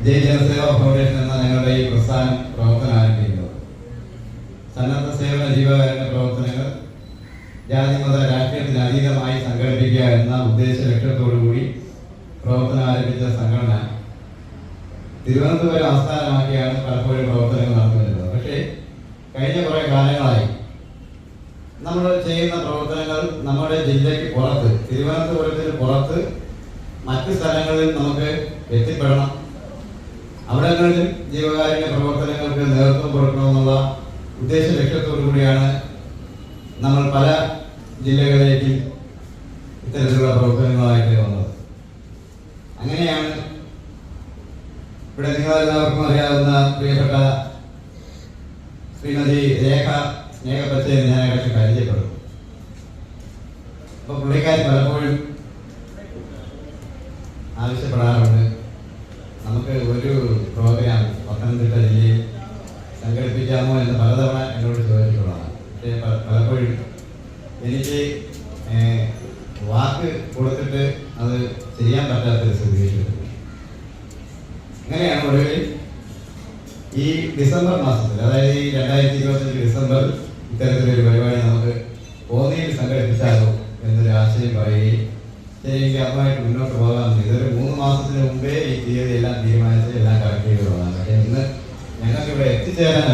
ജയ് ജനസേവ foundation എന്ന ഞങ്ങളുടെ ഈ പ്രസ്ഥാനം പ്രവർത്തനം ആരംഭിക്കുന്നത്. സന്നദ്ധ സേവന ജീവകാരുണ്യ പ്രവർത്തനങ്ങൾ ജാതി മത രാഷ്ട്രീയത്തിന് അതീതമായി സംഘടിപ്പിക്കുക എന്ന ഉദ്ദേശ ലക്ഷ്യത്തോടുകൂടി പ്രവർത്തനം ആരംഭിച്ച സംഘടന തിരുവനന്തപുരം ആസ്ഥാനമാക്കിയാണ് പലപ്പോഴും പ്രവർത്തനങ്ങൾ നടത്തുന്നത്. പക്ഷേ കഴിഞ്ഞ കുറേ കാലങ്ങളായി നമ്മൾ ചെയ്യുന്ന പ്രവർത്തനങ്ങൾ നമ്മുടെ ജില്ലയ്ക്ക് പുറത്ത്, തിരുവനന്തപുരത്തിന് പുറത്ത് മറ്റ് സ്ഥലങ്ങളിൽ നമുക്ക് എത്തിപ്പെടണം. അവിടങ്ങളിൽ ജീവകാരുണ്യ പ്രവർത്തനങ്ങൾക്ക് നേതൃത്വം കൊടുക്കണമെന്നുള്ള ഉദ്ദേശ ലക്ഷ്യത്തോടു കൂടിയാണ് നമ്മൾ പല ജില്ലകളിലേക്ക് ഇത്തരത്തിലുള്ള പ്രവർത്തനങ്ങളായിട്ട് വന്നത്. അങ്ങനെയാണ് ഇവിടെ നിങ്ങളെല്ലാവർക്കും അറിയാവുന്ന പ്രിയപ്പെട്ട ശ്രീമതി രേഖ സ്നേഹപ്പച്ചയെ ഞാൻ ഇടയ്ക്ക് പരിചയപ്പെടും. അപ്പൊ പുള്ളിക്കാരി പലപ്പോഴും ആവശ്യപ്പെടാറുണ്ട്, നമുക്ക് ഒരു പ്രോഗ്രാം പത്തനംതിട്ട ജില്ലയിൽ സംഘടിപ്പിക്കാമോ എന്ന് പലതവണ എന്നോട് ചോദിച്ചിട്ടുള്ളതാണ്. പക്ഷേ പലപ്പോഴും എനിക്ക് വാക്ക് കൊടുത്തിട്ട് അത് ചെയ്യാൻ പറ്റാത്തൊരു സ്ഥിതിയിട്ടുണ്ട്. അങ്ങനെയാണ് ഒടുവിൽ ഈ ഡിസംബർ മാസത്തിൽ, അതായത് ഈ 2025 ഡിസംബറിൽ ഇത്തരത്തിലൊരു പരിപാടി നമുക്ക് കോന്നിയിൽ സംഘടിപ്പിച്ചാലോ എന്നൊരു ആശയം പറയുകയും ശരിക്ക് അതുമായിട്ട് മുന്നോട്ട് പോകാമെന്ന്. ഇതൊരു 3 മാസത്തിന് മുമ്പേ ഈ തീയതി എല്ലാം തീരുമാനിച്ച് എല്ലാം കറക്റ്റ് ചെയ്തതാണ്. പക്ഷേ ഇന്ന് ഞങ്ങൾക്ക് ഇവിടെ എത്തിച്ചേരാൻ